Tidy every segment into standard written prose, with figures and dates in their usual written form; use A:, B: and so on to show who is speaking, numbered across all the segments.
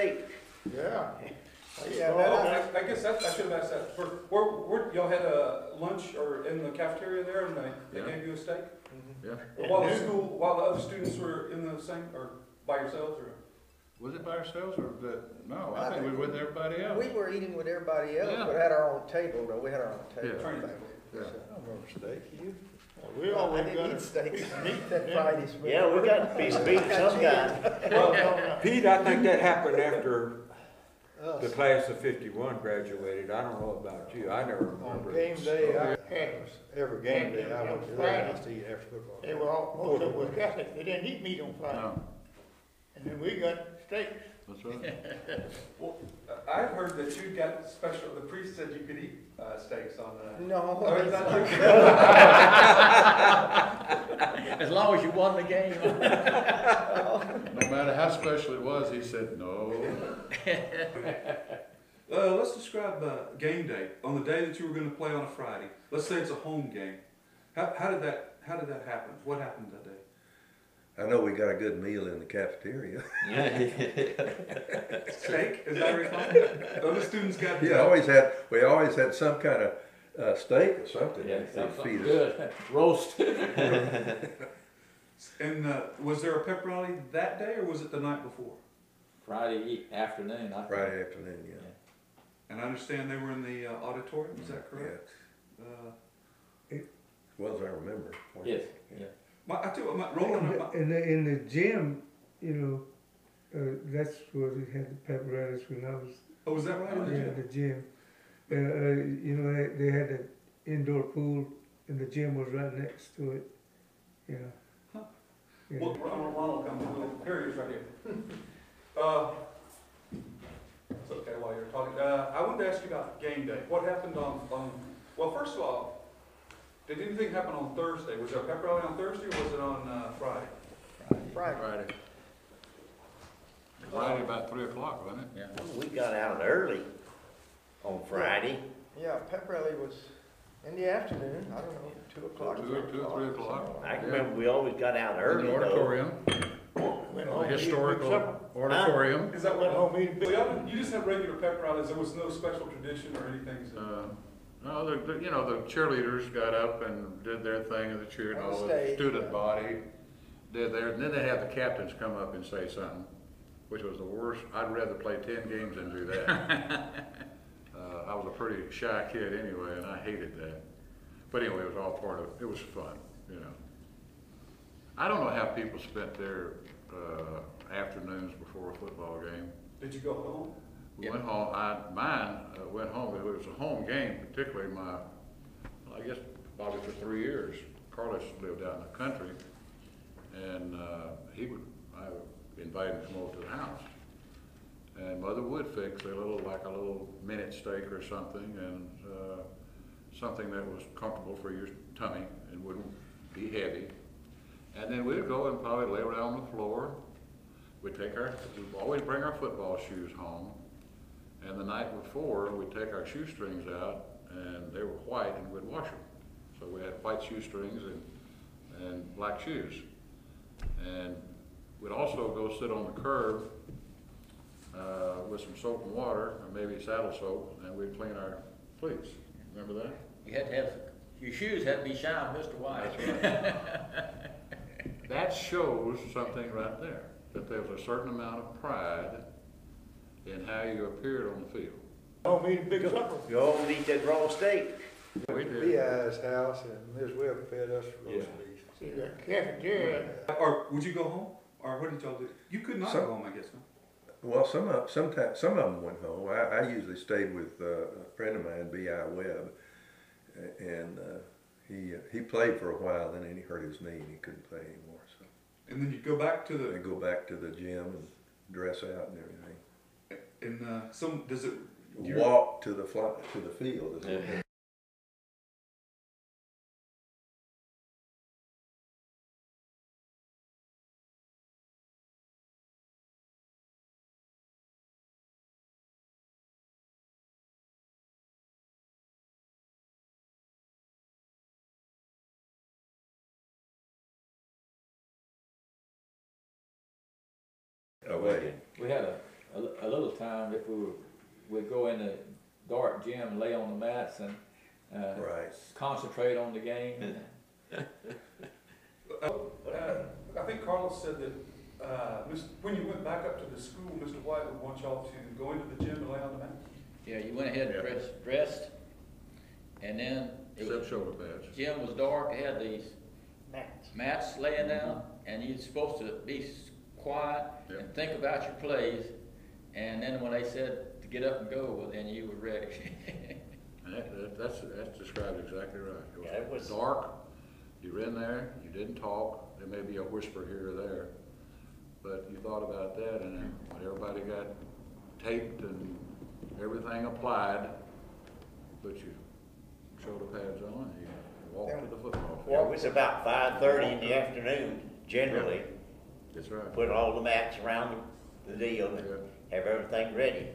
A: steak.
B: Yeah.
C: I guess I should have asked that. Where y'all had a lunch or in the cafeteria there, and they gave you a steak?
D: Yeah.
C: While the other students were in the same, or by yourselves, or?
D: Was it by ourselves or no, I think we were with everybody else.
B: We were eating with everybody else,
D: Yeah.
B: but had our own table, though. We had our own table.
D: Yeah.
C: Training.
D: Yeah.
B: I don't remember steak, you?
E: We
B: I
E: always
B: didn't
E: got
B: eat
E: a
B: steak. Meat that Friday.
A: Yeah, we got a piece of beef of some kind.
E: well,
F: Pete, I think that happened after the
B: Us.
F: class of '51 graduated. I don't know about you, I never
E: on
F: remember.
E: game day,
B: Every game day, I went to
E: Friday.
B: the house to eat after football.
E: they were all, most of them were Catholic, they didn't eat meat on Friday.
D: No,
E: And then we got steaks.
D: that's right.
C: Well, I heard that you got special, the priest said you could eat steaks on the.
B: No.
C: Oh, is that true?
A: As long as you won the game.
D: No matter how special it was, he said no.
C: Let's describe game day, on the day that you were gonna play on a Friday. Let's say it's a home game. How did that happen? What happened that day?
G: I know we got a good meal in the cafeteria.
C: Steak, is that right? Other students got.
G: We always had some kind of steak or something.
A: Yeah,
G: They feed us.
A: good. Roast.
C: And was there a pep rally that day, or was it the night before?
A: Friday afternoon, I think.
G: Friday afternoon, yeah.
C: And I understand they were in the auditorium, is that
G: Yeah.
C: correct?
G: As well as I remember.
A: Yes, yeah.
C: I tell you what, Roland,
H: In the gym, you know, that's where we had the pep rallies when I was
C: oh, was that right?
H: in the gym. You know, they had the indoor pool, and the gym was right next to it. You know.
C: Huh.
H: Yeah.
C: Well, Ronald comes, here he is right here. It's okay while you're talking. I wanted to ask you about game day. What happened well, first of all, did anything happen on Thursday? Was there a pep rally on Thursday, or was it on Friday?
B: Friday.
D: Friday about 3 o'clock, wasn't it?
A: Yeah. We got out early on Friday.
B: Yeah, pep rally was in the afternoon, I don't know, 2 o'clock.
D: 2 or 3 o'clock.
A: I can remember we always got out
D: In
A: early
D: the
A: though.
D: auditorium,
E: Went
D: a
E: home, ate a big
D: historical
E: supper.
D: auditorium.
C: Is that
E: Went
C: what?
E: home, ate a big.
C: Well, you just had regular pep rallies. There was no special tradition or anything.
D: No, you know, the cheerleaders got up and did their thing, and the cheer, and
B: On the
D: all the
B: stage,
D: student
B: yeah.
D: body did theirs, and then they had the captains come up and say something, which was the worst. I'd rather play 10 games than do that. I was a pretty shy kid anyway, and I hated that. But anyway, it was all part of, it was fun, you know. I don't know how people spent their afternoons before a football game.
C: Did you go home?
D: We went home, mine went home, it was a home game, particularly I guess probably for 3 years. Carlos lived out in the country, and I invited him to come over to the house. And Mother would fix a little minute steak or something, and something that was comfortable for your tummy and wouldn't be heavy. And then we'd go and probably lay around on the floor. We'd always bring our football shoes home. And the night before, we'd take our shoestrings out, and they were white, and we'd wash them. So we had white shoestrings and black shoes. And we'd also go sit on the curb with some soap and water, or maybe saddle soap, and we'd clean our cleats. Remember that?
A: You had to have, your shoes had to be shined, Mr. White.
D: That's right. That shows something right there, that there was a certain amount of pride in how you appeared on the field.
E: Home, ate a big supper.
A: Go home and eat that raw steak.
D: We did.
B: B.I.'s house, and Ms. Webb fed us roast beef.
E: See, the cafeteria,
C: Or would you go home? Or what did y'all do? You could not
G: So-
C: go home, I guess, no?
G: Well, some of them went home. I usually stayed with a friend of mine, B.I. Webb, and he played for a while, and then he hurt his knee and he couldn't play anymore. So
C: And then you go back to
G: they
C: the,
G: go back to the gym and dress out and everything.
C: and does it?
G: Walk to the field. Away.
A: We had
I: a little time if we'd go in the dark gym, lay on the mats and,
G: Right.
I: concentrate on the game.
C: I think Carlos said that, when you went back up to the school, Mr. White would want y'all to go into the gym and lay on the mat.
J: Yeah, you went ahead and dressed, and then it
D: Except
J: was,
D: shoulder pads.
J: gym was dark, they had these
B: Mats.
J: mats laying down, and you're supposed to be quiet
D: Yeah.
J: and think about your plays, and then when they said to get up and go, well, then you were ready.
D: And that's described exactly right.
A: Yeah, it was-
D: Dark, you were in there, you didn't talk, there may be a whisper here or there, but you thought about that, and then when everybody got taped and everything applied, put your shoulder pads on, and you walked to the football
A: It
D: field.
A: was about 5:30 in the afternoon, generally.
D: That's right.
A: Put all the mats around the deal and
D: Yeah.
A: have everything ready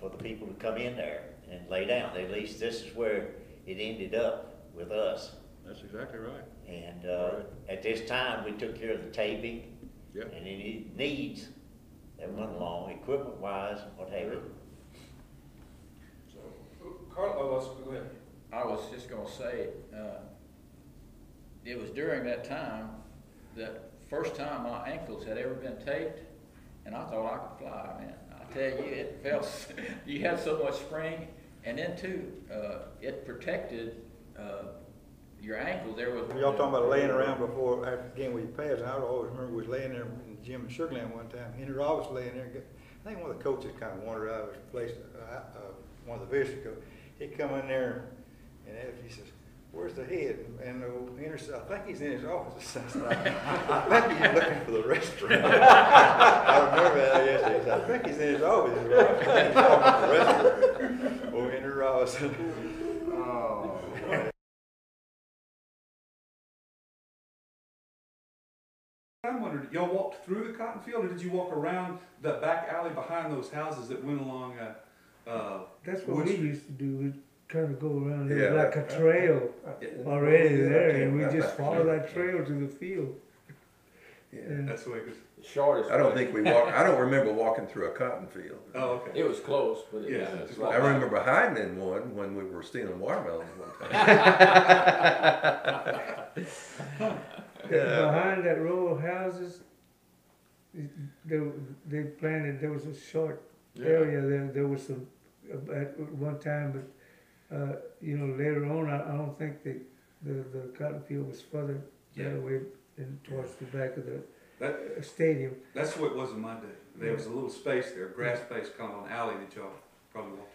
A: for the people to come in there and lay down. At least this is where it ended up with us.
D: That's exactly right.
A: And
D: Right.
A: at this time, we took care of the taping
D: Yeah.
A: and any needs that went along, equipment-wise, what have you.
C: So, Carlos, go ahead.
J: I was just gonna say, it was during that time, that first time my ankles had ever been taped, and I thought I could fly, man. I tell you, it felt, you had so much spring, and then too, it protected, your ankles. There was.
K: Y'all talking about laying around before, after the game with your pads, and I always remember we was laying there in the gym in Sugarland one time. Henry Roberts laying there, I think one of the coaches kind of wandered out of his place, one of the visitors coach. He come in there, and he says, "Where's the head?" And Henry said, "I think he's in his office." I said, "I think he's looking for the restroom." I remember that yesterday. He said, "I think he's in his office." He's talking about the restroom. Oh, Henry Roberts. Oh.
C: I'm wondering, y'all walked through the cotton field, or did you walk around the back alley behind those houses that went along,
H: That's what
C: Wood
H: we
C: Street?
H: used to do, we'd kind of go around, there
G: Yeah,
H: was like a trail already there, and we just follow that trail to the field.
G: Yeah.
H: And
C: That's the way it was.
I: The shortest.
G: I don't
I: way.
G: think we walked, I don't remember walking through a cotton field.
C: Oh, okay.
I: It was close, but it
C: Yeah,
I: was.
C: just
G: I remember hiding in one when we were stealing watermelons one time.
H: behind that row of houses, they planted, there was a short area there was some, at one time, but, later on, I don't think the cotton field was further that way and towards the back of the stadium.
C: That's what it was in my day. There was a little space there, grass space, kind of an alley that y'all probably walked